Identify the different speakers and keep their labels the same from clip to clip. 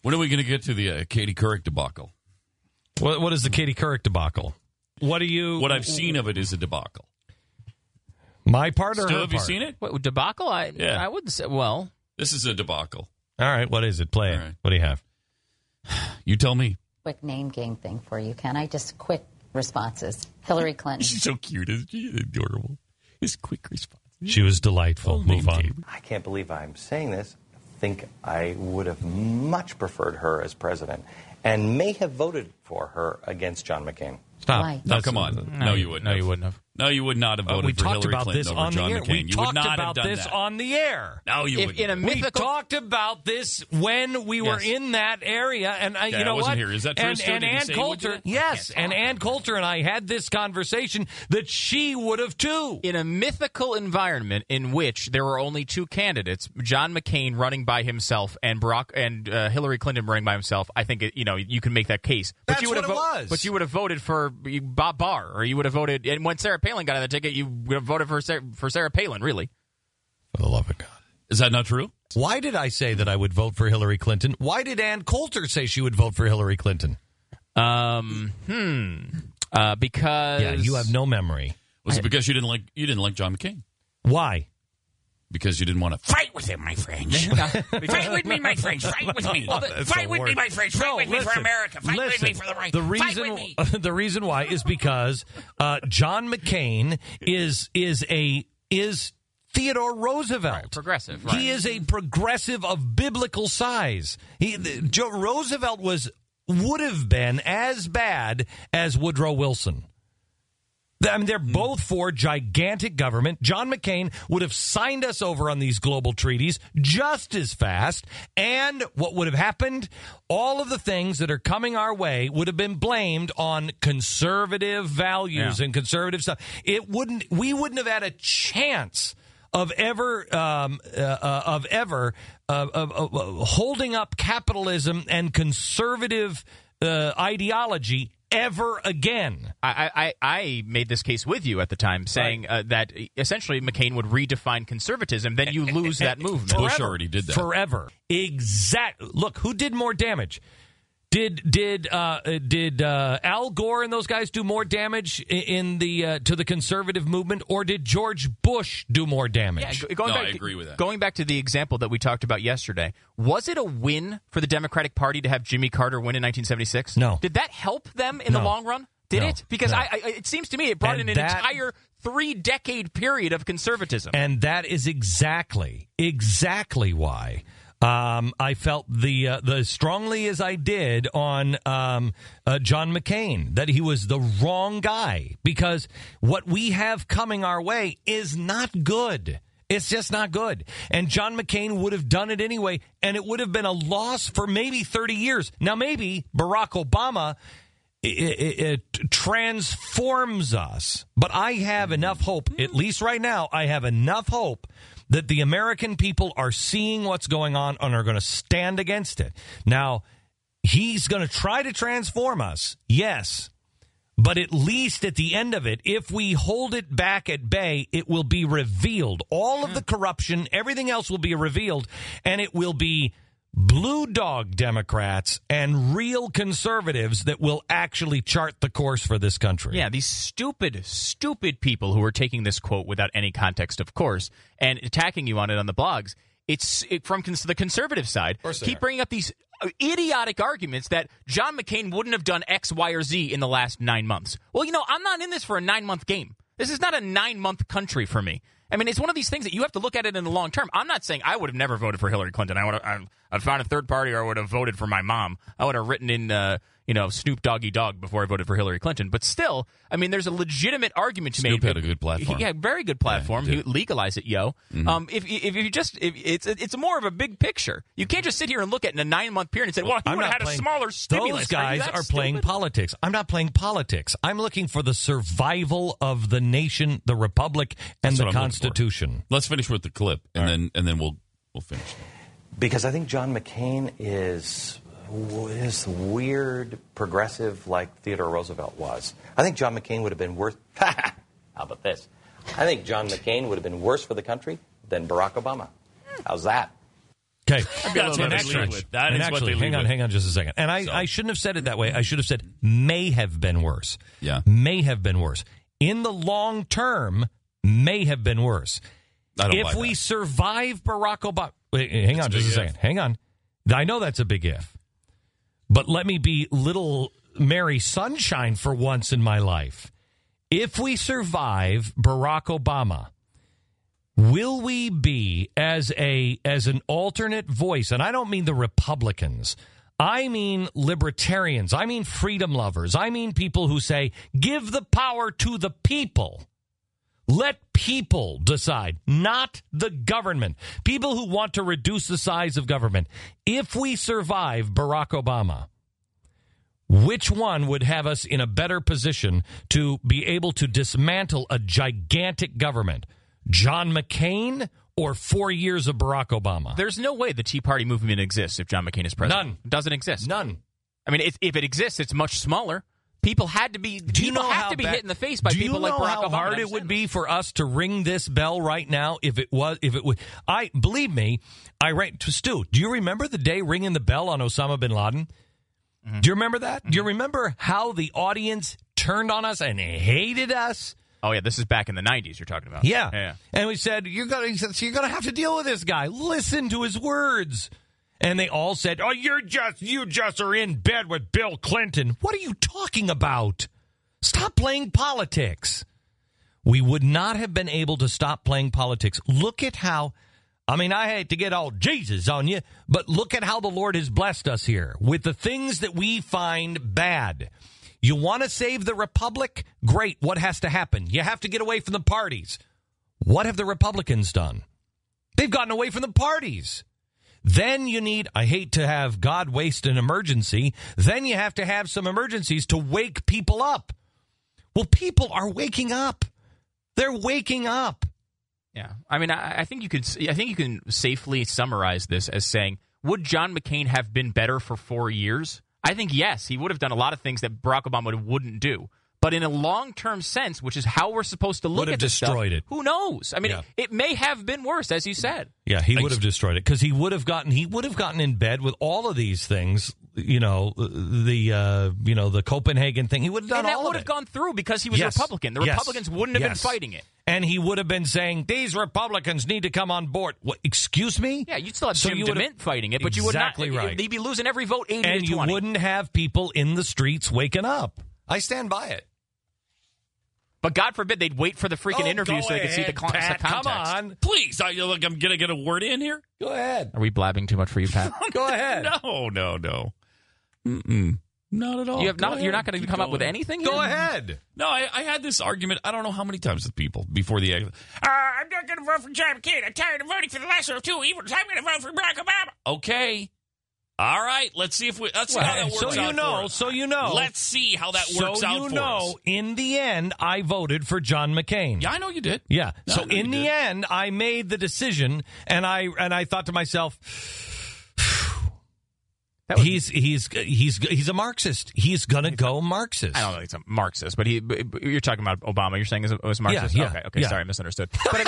Speaker 1: When are we going to get to the Katie Couric debacle?
Speaker 2: What is the Katie Couric debacle? What
Speaker 1: I've seen of it is a debacle.
Speaker 2: My part or
Speaker 1: Stu,
Speaker 2: her
Speaker 1: have
Speaker 2: part?
Speaker 1: you seen it?
Speaker 3: What, debacle? I wouldn't say. Well,
Speaker 1: this is a debacle.
Speaker 2: All right, what is it? Play it.
Speaker 1: Right.
Speaker 2: What do you have?
Speaker 1: You tell me.
Speaker 4: Quick name game thing for you, Ken. Just quick responses. Hillary Clinton.
Speaker 1: She's so cute. She's adorable. His quick response.
Speaker 2: She was delightful. Move on.
Speaker 5: I can't believe I'm saying this. I think I would have much preferred her as president and may have voted for her against John McCain.
Speaker 2: Stop.
Speaker 4: Why?
Speaker 1: No, come on. No, you wouldn't.
Speaker 3: No, you wouldn't have.
Speaker 1: No, you would not have voted for Hillary Clinton over John McCain. You would not have done that.
Speaker 2: On the air.
Speaker 1: No, you wouldn't.
Speaker 2: We talked about this when we were in that area, and you know
Speaker 1: I wasn't
Speaker 2: what?
Speaker 1: here. Is that true?
Speaker 2: And Ann Coulter, yes, and Ann Coulter and I had this conversation that she would have too.
Speaker 3: In a mythical environment in which there were only two candidates, John McCain running by himself and Hillary Clinton running by himself, I think you can make that case. But
Speaker 2: That's
Speaker 3: you would
Speaker 2: what
Speaker 3: have
Speaker 2: it was.
Speaker 3: But you would have voted for Bob Barr, or you would have voted. And when Sarah Palin got on the ticket, you would have voted for Sarah Palin. Really?
Speaker 2: For the love of God.
Speaker 1: Is that not true?
Speaker 2: Why did I say that I would vote for Hillary Clinton? Why did Ann Coulter say she would vote for Hillary Clinton?
Speaker 3: Because
Speaker 2: you have no memory.
Speaker 1: Was it because you didn't like John McCain?
Speaker 2: Why?
Speaker 1: Because you didn't want to fight with him, my friends. Fight with me, my friends. Fight with me. Fight with me, my friends. Fight with me for America. Fight with me for the right. Fight with me.
Speaker 2: The reason why is because John McCain is Theodore Roosevelt.
Speaker 3: Right, progressive. Right.
Speaker 2: He is a progressive of biblical size. Roosevelt would have been as bad as Woodrow Wilson. I mean, they're both for gigantic government. John McCain would have signed us over on these global treaties just as fast. And what would have happened? All of the things that are coming our way would have been blamed on conservative values and conservative stuff. We wouldn't have had a chance of ever holding up capitalism and conservative ideology ever again.
Speaker 3: I made this case with you at the time, saying that essentially McCain would redefine conservatism. Then you lose that movement.
Speaker 1: Bush already did that.
Speaker 2: Forever. Look, who did more damage? Did Al Gore and those guys do more damage to the conservative movement, or did George Bush do more damage?
Speaker 3: Yeah, I agree with that. Going back to the example that we talked about yesterday, was it a win for the Democratic Party to have Jimmy Carter win in 1976?
Speaker 2: No.
Speaker 3: Did that help them in the long run? Did it? Because it seems to me it brought in an entire 3-decade period of conservatism.
Speaker 2: And that is exactly why I felt the strongly as I did on John McCain, that he was the wrong guy, because what we have coming our way is not good. It's just not good. And John McCain would have done it anyway, and it would have been a loss for maybe 30 years. Now, maybe Barack Obama it transforms us, but I have enough hope, at least right now, I have enough hope that the American people are seeing what's going on and are going to stand against it. Now, he's going to try to transform us, yes, but at least at the end of it, if we hold it back at bay, it will be revealed. All of the corruption, everything else will be revealed, and it will be blue dog Democrats and real conservatives that will actually chart the course for this country.
Speaker 3: Yeah, these stupid people who are taking this quote without any context, of course, and attacking you on it on the blogs. It's from the conservative side. Keep bringing up these idiotic arguments that John McCain wouldn't have done X, Y, or Z in the last 9 months. Well, I'm not in this for a 9-month game. This is not a 9-month country for me. I mean, it's one of these things that you have to look at it in the long term. I'm not saying I would have never voted for Hillary Clinton. I'd found a third party, or I would have voted for my mom. I would have written in, Snoop Doggy Dog before I voted for Hillary Clinton. But still, I mean, there's a legitimate argument to make.
Speaker 1: Snoop had a good platform.
Speaker 3: Yeah, very good platform.
Speaker 1: Yeah,
Speaker 3: he legalized it, yo.
Speaker 1: Mm-hmm.
Speaker 3: It's more of a big picture. You can't just sit here and look at it in a 9-month period and say, well, he would have had a smaller stimulus.
Speaker 2: Those guys are playing politics. I'm not playing politics. I'm looking for the survival of the nation, the republic, and the Constitution.
Speaker 1: Let's finish with the clip, and then we'll finish.
Speaker 5: Because I think John McCain is weird progressive like Theodore Roosevelt was. I think John McCain would have been worse. How about this? I think John McCain would have been worse for the country than Barack Obama. How's that?
Speaker 2: Okay.
Speaker 1: That's what they lead with. That is what they lead with.
Speaker 2: Hang on just a second. And I shouldn't have said it that way. I should have said may have been worse.
Speaker 1: Yeah.
Speaker 2: May have been worse. In the long term, may have been worse. If we survive Barack Obama... Wait, hang on just a second. Hang on. I know that's a big if. But let me be little Mary Sunshine for once in my life. If we survive Barack Obama... will we be as an alternate voice? And I don't mean the Republicans. I mean libertarians. I mean freedom lovers. I mean people who say, give the power to the people. Let people decide, not the government. People who want to reduce the size of government. If we survive Barack Obama, which one would have us in a better position to be able to dismantle a gigantic government? John McCain or 4 years of Barack Obama?
Speaker 3: There's no way the Tea Party movement exists if John McCain is president.
Speaker 2: None.
Speaker 3: It doesn't exist.
Speaker 2: None.
Speaker 3: I mean, if it exists, it's much smaller. People had to be.
Speaker 2: Do you know
Speaker 3: have to be hit in the face by people like Barack Obama.
Speaker 2: Do you know how hard it would be for us to ring this bell right now? If it would. Believe me. Stu, do you remember the day ringing the bell on Osama bin Laden? Mm-hmm. Do you remember that? Mm-hmm. Do you remember how the audience turned on us and hated us?
Speaker 3: Oh, yeah, this is back in the 90s you're talking about.
Speaker 2: Yeah. And we said, you're going to have to deal with this guy. Listen to his words. And they all said, oh, you just are in bed with Bill Clinton. What are you talking about? Stop playing politics. We would not have been able to stop playing politics. Look at how, I hate to get all Jesus on you, but look at how the Lord has blessed us here with the things that we find bad. You want to save the republic? Great. What has to happen? You have to get away from the parties. What have the Republicans done? They've gotten away from the parties. Then you need, I hate to have God waste an emergency, then you have to have some emergencies to wake people up. Well, people are waking up. They're waking up.
Speaker 3: Yeah. I think you can safely summarize this as saying, would John McCain have been better for 4 years? I think, yes, he would have done a lot of things that Barack Obama wouldn't do. But in a long-term sense, which is how we're supposed to look at this stuff, who knows? It may have been worse, as you said.
Speaker 2: Yeah, he would have destroyed it because he would have gotten in bed with all of these things. The Copenhagen thing. He would have done all of it.
Speaker 3: And that would have gone through because he was a Republican. The Republicans wouldn't have been fighting it.
Speaker 2: And he would have been saying, these Republicans need to come on board. What, excuse me?
Speaker 3: Yeah, you'd still have Jim DeMint fighting it, but you would not.
Speaker 2: Right.
Speaker 3: He'd be losing every vote 80 to 20.
Speaker 2: And you wouldn't have people in the streets waking up. I stand by it.
Speaker 3: But God forbid they'd wait for the freaking interview so they could see the context.
Speaker 2: Come on.
Speaker 1: Please. I'm going to get a word in here.
Speaker 2: Go ahead.
Speaker 3: Are we blabbing too much for you, Pat?
Speaker 2: Go ahead.
Speaker 1: No. Mm-mm. Not at all.
Speaker 3: You're not going to come up with anything?
Speaker 2: Go ahead.
Speaker 1: No, I had this argument, I don't know how many times with people before the... I'm not going to vote for John McCain. I'm tired of voting for the lesser of two evils. I'm going to vote for Barack Obama. Okay. All right, let's see how that works out.
Speaker 2: So you know.
Speaker 1: Let's see how that works out for us.
Speaker 2: In the end, I voted for John McCain.
Speaker 1: Yeah, I know you did.
Speaker 2: Yeah. So in the end, I made the decision, and I thought to myself, he's a Marxist. He's going to go Marxist.
Speaker 3: I don't think he's a Marxist, but you're talking about Obama. You're saying it was Marxist?
Speaker 2: Yeah.
Speaker 3: Okay. Sorry, I misunderstood. But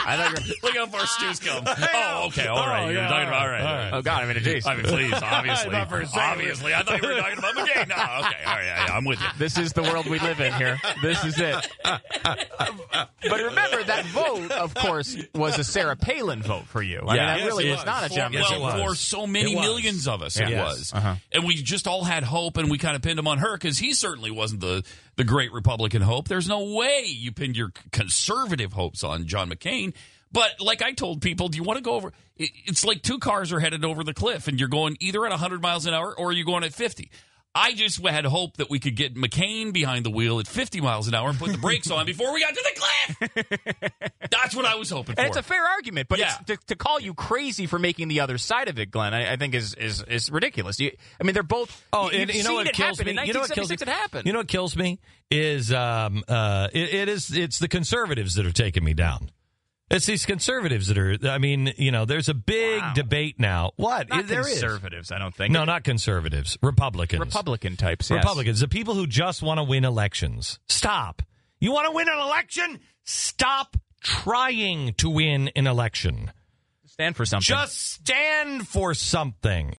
Speaker 3: I thought you were...
Speaker 1: Look how far Stu's come. Oh, okay. All right. You're talking about... All right.
Speaker 3: Oh, God. Geez.
Speaker 1: Please, obviously. Obviously. I thought you were talking about McCain. No, okay. All right. Yeah, I'm with you.
Speaker 3: This is the world we live in here. This is it. But remember, that vote, of course, was a Sarah Palin vote for you. That really was not a John McCain.
Speaker 1: Well, for so many millions of us, it was. Uh-huh. And we just all had hope, and we kind of pinned him on her because he certainly wasn't the great Republican hope. There's no way you pinned your conservative hopes on John McCain. But like I told people, do you want to go over? It's like two cars are headed over the cliff, and you're going either at 100 miles an hour or you're going at 50. I just had hope that we could get McCain behind the wheel at 50 miles an hour and put the brakes on before we got to the cliff. That's what I was hoping for.
Speaker 3: And it's a fair argument, but to call you crazy for making the other side of it, Glenn, I think is ridiculous. They're both.
Speaker 2: Oh, and you know what kills me?
Speaker 3: You know what kills me? It happened.
Speaker 2: You know what kills me is it's the conservatives that are taking me down. It's these conservatives that are, there's a big debate now. What?
Speaker 3: Not
Speaker 2: there
Speaker 3: conservatives, I don't think.
Speaker 2: No, not conservatives. Republicans.
Speaker 3: Republican types, yes.
Speaker 2: Republicans. The people who just want to win elections. Stop. You want to win an election? Stop trying to win an election.
Speaker 3: Stand for something.
Speaker 2: Just stand for something.